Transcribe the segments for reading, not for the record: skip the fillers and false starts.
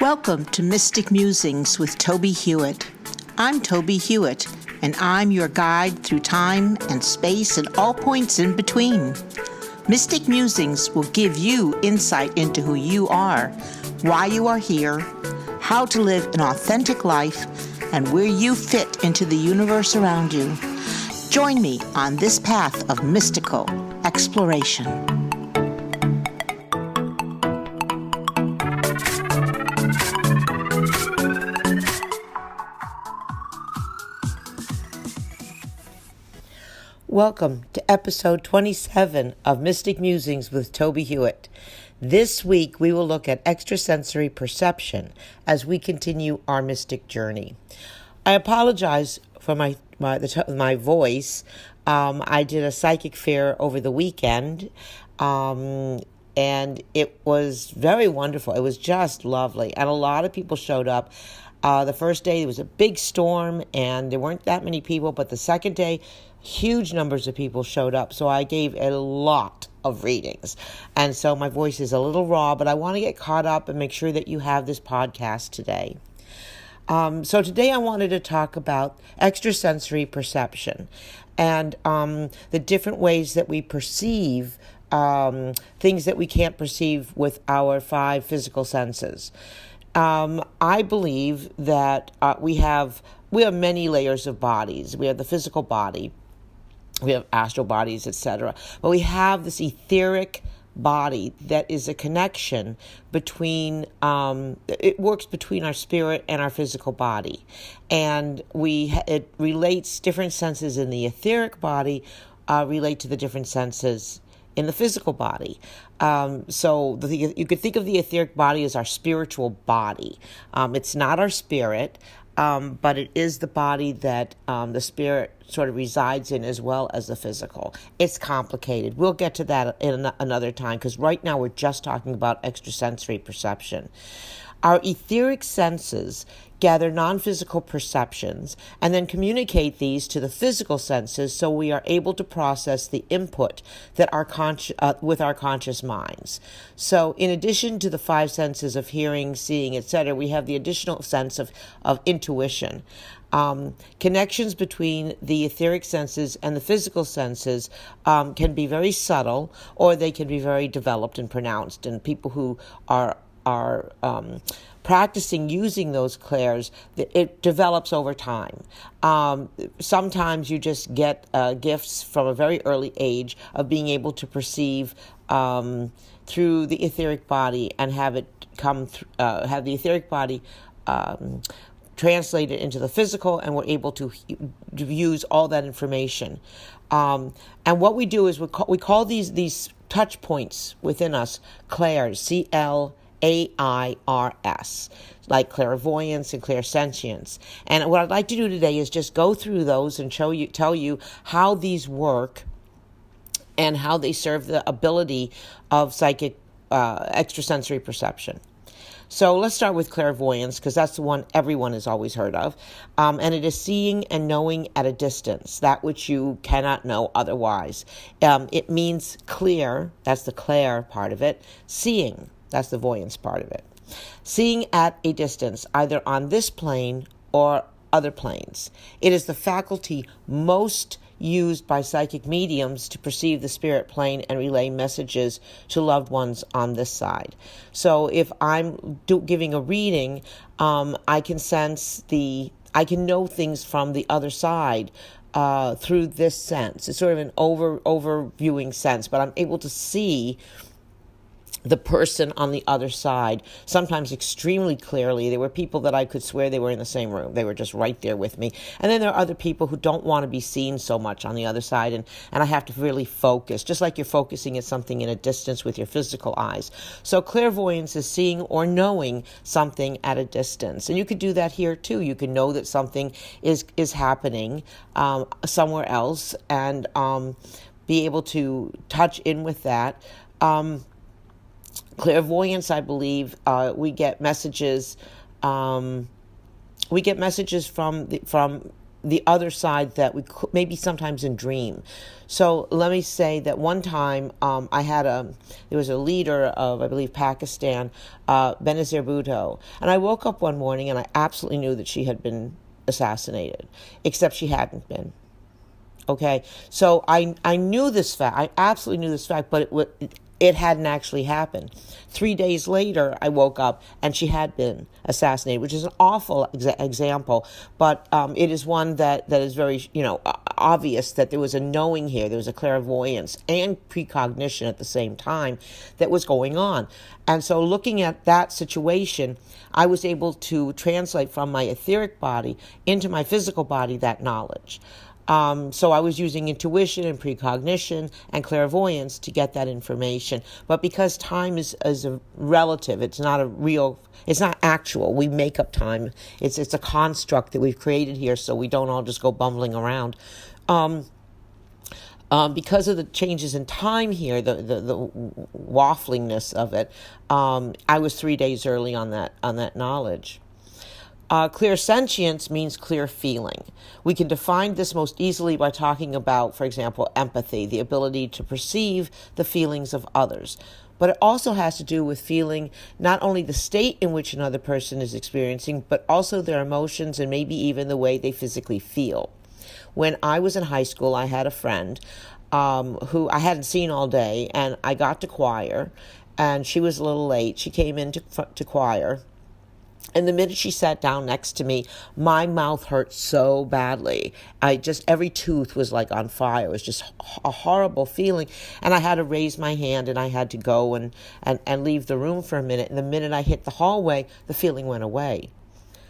Welcome to Mystic Musings with Tobie Hewitt. I'm Tobie Hewitt, and I'm your guide through time and space and all points in between. Mystic Musings will give you insight into who you are, why you are here, how to live an authentic life, and where you fit into the universe around you. Join me on this path of mystical exploration. Welcome to episode 27 of Mystic Musings with Tobie Hewitt. This week we will look at extrasensory perception as we continue our mystic journey. I apologize for my voice. I did a psychic fair over the weekend, and it was very wonderful. It was just lovely, and a lot of people showed up. The first day, there was a big storm, and there weren't that many people, but the second day, huge numbers of people showed up, so I gave a lot of readings. And so my voice is a little raw, but I want to get caught up and make sure that you have this podcast today. So today I wanted to talk about extrasensory perception and the different ways that we perceive things that we can't perceive with our five physical senses. I believe that we have many layers of bodies. We have the physical body, we have astral bodies, etc. But we have this etheric body that is a connection between, it works between our spirit and our physical body. And it relates different senses in the etheric body, relate to the different senses in the physical body. So you could think of the etheric body as our spiritual body. It's not our spirit, but it is the body that the spirit sort of resides in as well as the physical. It's complicated. We'll get to that in another time, because right now we're just talking about extrasensory perception. Our etheric senses gather non-physical perceptions and then communicate these to the physical senses, so we are able to process the input that with our conscious minds. So in addition to the five senses of hearing, seeing, etc., we have the additional sense of intuition. Connections between the etheric senses and the physical senses can be very subtle, or they can be very developed and pronounced. And people who are practicing using those clairs, it develops over time. Sometimes you just get gifts from a very early age of being able to perceive through the etheric body and have it have the etheric body translated into the physical, and we're able to use all that information. And what we do is we call these touch points within us clairs, CLAIRS, like clairvoyance and clairsentience. And what I'd like to do today is just go through those and tell you how these work and how they serve the ability of psychic extrasensory perception. So let's start with clairvoyance, because that's the one everyone has always heard of. And it is seeing and knowing at a distance, that which you cannot know otherwise. It means clear, that's the clair part of it. Seeing, that's the voyance part of it. Seeing at a distance, either on this plane or other planes. It is the faculty most used by psychic mediums to perceive the spirit plane and relay messages to loved ones on this side. So if I'm giving a reading, I can know things from the other side through this sense. It's sort of an overviewing sense, but I'm able to see the person on the other side, sometimes extremely clearly. There were people that I could swear they were in the same room. They were just right there with me. And then there are other people who don't want to be seen so much on the other side, and I have to really focus, just like you're focusing at something in a distance with your physical eyes. So clairvoyance is seeing or knowing something at a distance. And you could do that here too. You can know that something is happening somewhere else and be able to touch in with that. Clairvoyance, I believe, we get messages. We get messages from the other side that we could, maybe sometimes in dream. So let me say that one time there was a leader of, I believe, Pakistan, Benazir Bhutto, and I woke up one morning and I absolutely knew that she had been assassinated, except she hadn't been. Okay, so I knew this fact. I absolutely knew this fact, but it hadn't actually happened. 3 days later, I woke up and she had been assassinated, which is an awful example, but it is one that is very, obvious that there was a knowing here. There was a clairvoyance and precognition at the same time that was going on. And so looking at that situation, I was able to translate from my etheric body into my physical body that knowledge. So I was using intuition and precognition and clairvoyance to get that information. But because time is a relative, it's not actual. We make up time. It's a construct that we've created here so we don't all just go bumbling around. Because of the changes in time here, the wafflingness of it, I was 3 days early on that knowledge. Clear sentience means clear feeling. We can define this most easily by talking about, for example, empathy, the ability to perceive the feelings of others. But it also has to do with feeling not only the state in which another person is experiencing, but also their emotions and maybe even the way they physically feel. When I was in high school, I had a friend who I hadn't seen all day, and I got to choir, and she was a little late. She came into choir. And the minute she sat down next to me, my mouth hurt so badly. Every tooth was like on fire. It was just a horrible feeling. And I had to raise my hand and I had to go and leave the room for a minute. And the minute I hit the hallway, the feeling went away.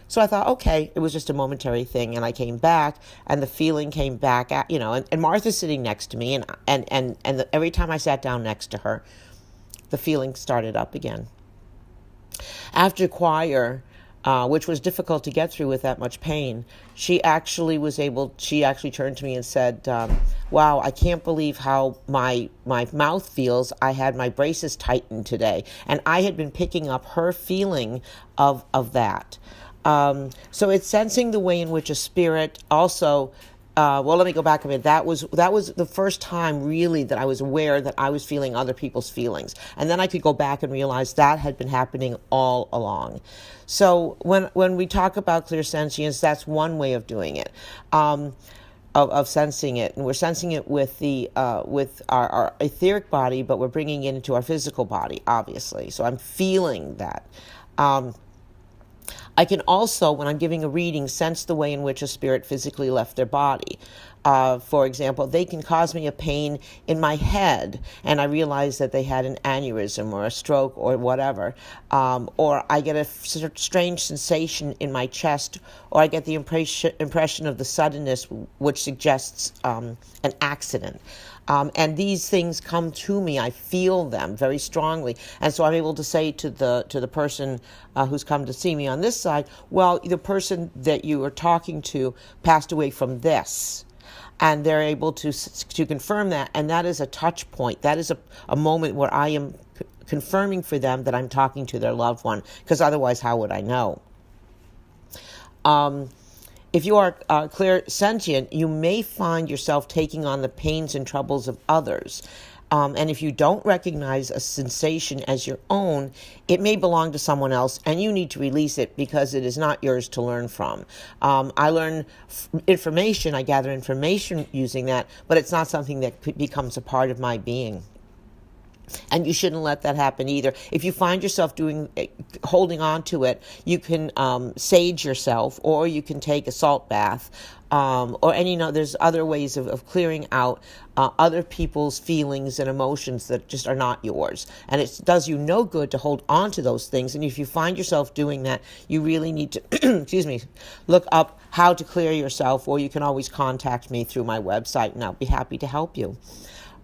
So I thought, okay, it was just a momentary thing. And I came back and the feeling came back, and Martha's sitting next to me. And every time I sat down next to her, the feeling started up again. After choir, which was difficult to get through with that much pain, she actually turned to me and said, wow, I can't believe how my mouth feels. I had my braces tightened today. And I had been picking up her feeling of that. So it's sensing the way in which a spirit also... let me go back a minute. That was the first time really that I was aware that I was feeling other people's feelings. And then I could go back and realize that had been happening all along. So when we talk about clear sentience, that's one way of doing it, of sensing it. And we're sensing it with with our etheric body, but we're bringing it into our physical body, obviously. So I'm feeling that. I can also, when I'm giving a reading, sense the way in which a spirit physically left their body. For example, they can cause me a pain in my head, and I realize that they had an aneurysm or a stroke or whatever. Or I get a strange sensation in my chest, or I get the impression of the suddenness, which suggests an accident. And these things come to me. I feel them very strongly. And so I'm able to say to the person who's come to see me on this side, well, the person that you are talking to passed away from this. And they're able to confirm that. And that is a touch point. That is a moment where I am confirming for them that I'm talking to their loved one. Because otherwise, how would I know? If you are clairsentient, you may find yourself taking on the pains and troubles of others. And if you don't recognize a sensation as your own, it may belong to someone else, and you need to release it because it is not yours to learn from. I learn information, I gather information using that, but it's not something that becomes a part of my being. And you shouldn't let that happen either. If you find yourself holding on to it, you can sage yourself, or you can take a salt bath, there's other ways of clearing out other people's feelings and emotions that just are not yours. And it does you no good to hold on to those things. And if you find yourself doing that, you really need to, look up how to clear yourself, or you can always contact me through my website, and I'll be happy to help you.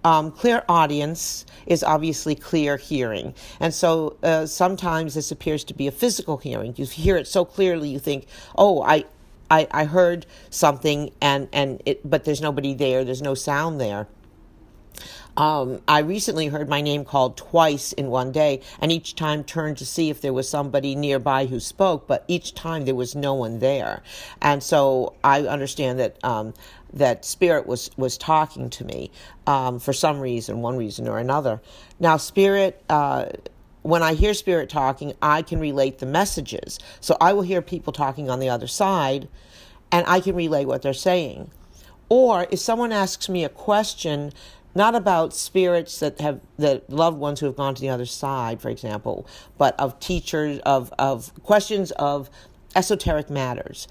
Clear audience is obviously clear hearing. And so sometimes this appears to be a physical hearing. You hear it so clearly you think, oh, I heard something, but there's nobody there. There's no sound there. I recently heard my name called twice in one day, and each time turned to see if there was somebody nearby who spoke, but each time there was no one there. And so I understand that that Spirit was talking to me for some reason, one reason or another. Now, Spirit, when I hear Spirit talking, I can relate the messages. So I will hear people talking on the other side, and I can relay what they're saying. Or if someone asks me a question, not about spirits that loved ones who have gone to the other side, for example, but of teachers, of questions of esoteric matters,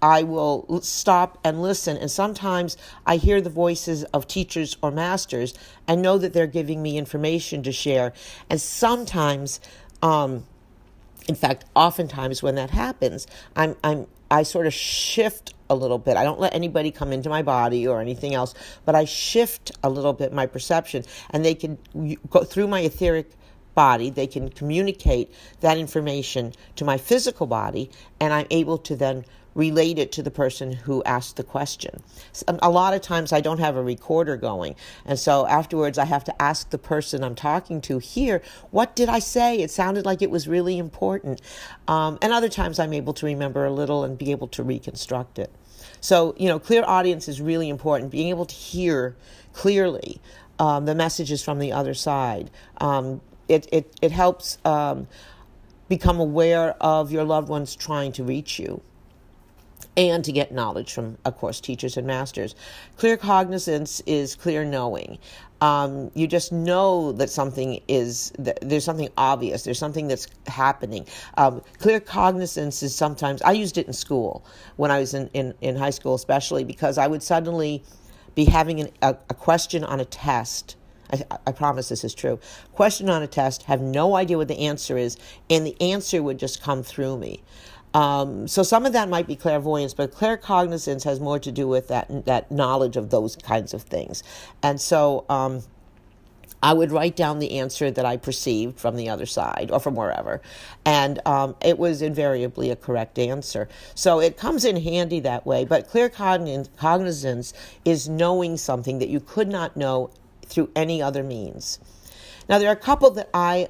I will stop and listen. And sometimes I hear the voices of teachers or masters and know that they're giving me information to share. And sometimes, in fact, oftentimes when that happens, I sort of shift a little bit. I don't let anybody come into my body or anything else, but I shift a little bit my perception, and they can go through my etheric body. They can communicate that information to my physical body, and I'm able to then relate it to the person who asked the question. A lot of times I don't have a recorder going, and so afterwards I have to ask the person I'm talking to here, what did I say? It sounded like it was really important. And other times I'm able to remember a little and be able to reconstruct it. So, clear audience is really important, being able to hear clearly the messages from the other side. It helps become aware of your loved ones trying to reach you, and to get knowledge from, of course, teachers and masters. Clear cognizance is clear knowing. You just know that there's something obvious, there's something that's happening. Clear cognizance is sometimes, I used it in school, when I was in high school especially, because I would suddenly be having a question on a test. I promise this is true. Question on a test, have no idea what the answer is, and the answer would just come through me. So some of that might be clairvoyance, but claircognizance has more to do with that knowledge of those kinds of things. And so I would write down the answer that I perceived from the other side or from wherever, and it was invariably a correct answer. So it comes in handy that way, but claircognizance is knowing something that you could not know through any other means. Now, there are a couple that I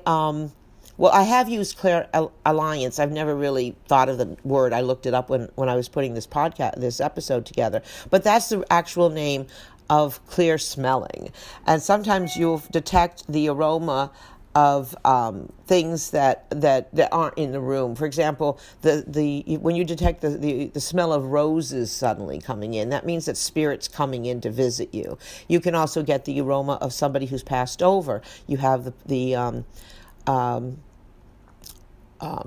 have used Clair Alliance. I've never really thought of the word. I looked it up when I was putting this episode together. But that's the actual name of clear smelling. And sometimes you'll detect the aroma of things that aren't in the room. For example, when you detect the smell of roses suddenly coming in, that means that spirit's coming in to visit you. You can also get the aroma of somebody who's passed over. You have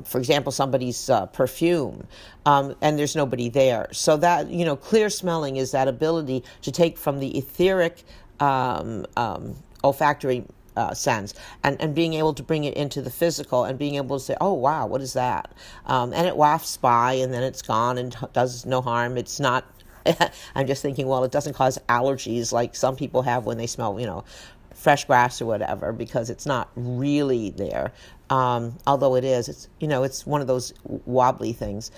for example, somebody's perfume, and there's nobody there. So that, clear smelling is that ability to take from the etheric olfactory sense and being able to bring it into the physical and being able to say, oh, wow, what is that? And it wafts by and then it's gone and does no harm. It's not, I'm just thinking, well, it doesn't cause allergies like some people have when they smell, fresh grass or whatever, because it's not really there. Although it is, it's one of those wobbly things.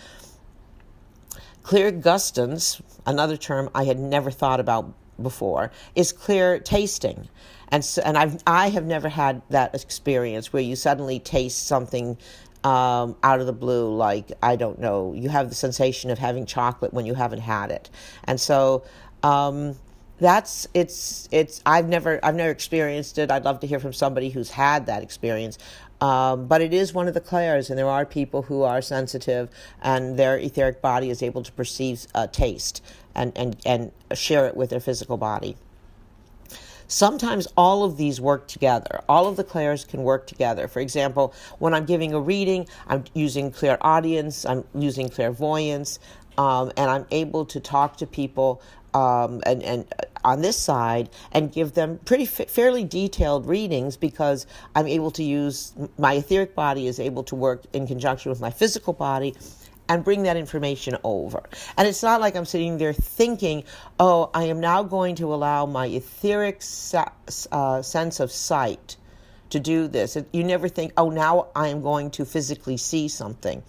Clear gustance, another term I had never thought about before, is clear tasting. And I have never had that experience where you suddenly taste something out of the blue, like, I don't know, you have the sensation of having chocolate when you haven't had it. And so I've never experienced it. I'd love to hear from somebody who's had that experience. But it is one of the clairs, and there are people who are sensitive, and their etheric body is able to perceive taste and share it with their physical body. Sometimes all of these work together. All of the clairs can work together. For example, when I'm giving a reading, I'm using clairaudience, I'm using clairvoyance, and I'm able to talk to people and on this side and give them fairly detailed readings, because I'm able to use my etheric body is able to work in conjunction with my physical body and bring that information over. And it's not like I'm sitting there thinking, oh, I am now going to allow my etheric sense of sight to do this. You never think, oh, now I am going to physically see something.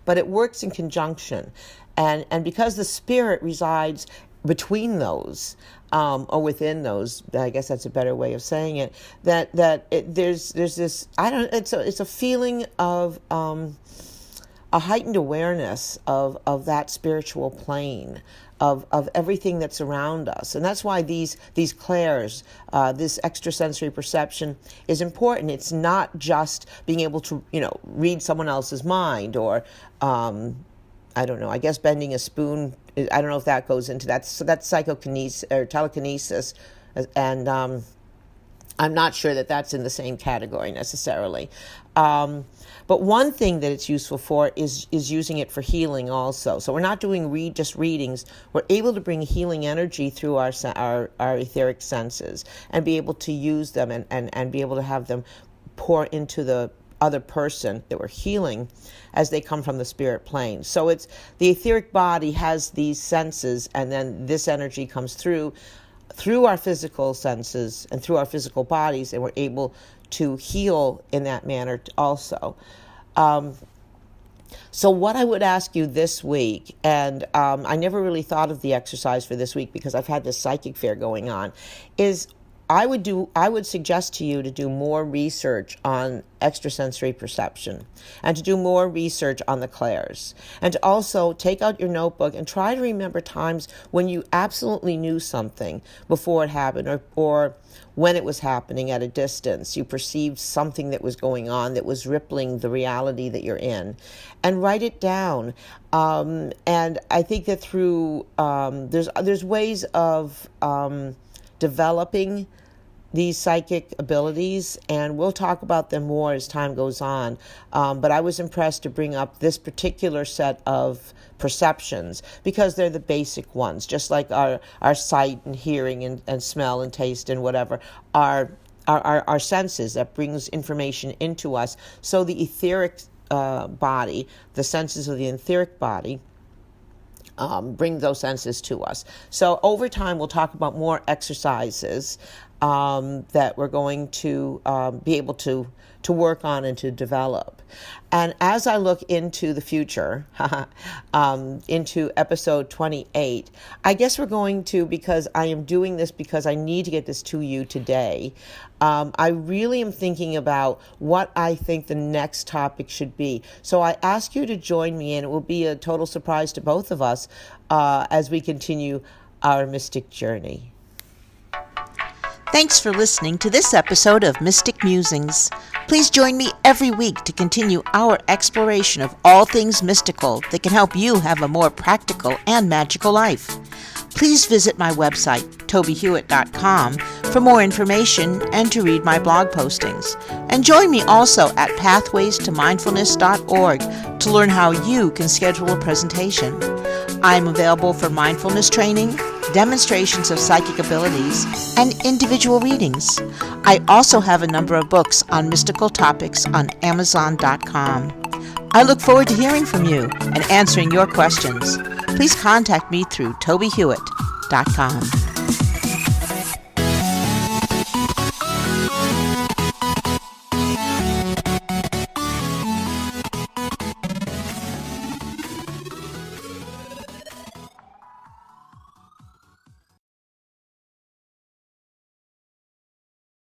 But it works in conjunction. And because the spirit resides between those, or within those, I guess that's a better way of saying it, there's this, it's a feeling of a heightened awareness of that spiritual plane, of everything that's around us. And that's why these clairs, this extrasensory perception is important. It's not just being able to, read someone else's mind, or I don't know, I guess bending a spoon, I don't know if that goes into that. So that's psychokinesis or telekinesis. And I'm not sure that that's in the same category necessarily. But one thing that it's useful for is using it for healing also. So we're not doing just readings. We're able to bring healing energy through our etheric senses and be able to use them and be able to have them pour into the other person that we're healing as they come from the spirit plane. So it's the etheric body has these senses, and then this energy comes through our physical senses and through our physical bodies, and we're able to heal in that manner also. So what I would ask you this week, and I never really thought of the exercise for this week because I've had this psychic fair going on, is I would suggest to you to do more research on extrasensory perception, and to do more research on the clairs, and to also take out your notebook and try to remember times when you absolutely knew something before it happened, or when it was happening at a distance. You perceived something that was going on that was rippling the reality that you're in, and write it down. And I think that through there's ways of developing these psychic abilities, and we'll talk about them more as time goes on. But I was impressed to bring up this particular set of perceptions because they're the basic ones, just like our sight and hearing and smell and taste and whatever, our senses that brings information into us. So the etheric body, the senses of the etheric body, bring those senses to us. So over time, we'll talk about more exercises that we're going to be able to work on and to develop. And as I look into the future, into episode 28, I guess we're going to, because I am doing this because I need to get this to you today, I really am thinking about what I think the next topic should be. So I ask you to join me, and it will be a total surprise to both of us as we continue our mystic journey. Thanks for listening to this episode of Mystic Musings. Please join me every week to continue our exploration of all things mystical that can help you have a more practical and magical life. Please visit my website, tobiehewitt.com, for more information and to read my blog postings. And join me also at pathwaystomindfulness.org to learn how you can schedule a presentation. I'm available for mindfulness training, demonstrations of psychic abilities, and individual readings. I also have a number of books on mystical topics on Amazon.com. I look forward to hearing from you and answering your questions. Please contact me through TobieHewitt.com.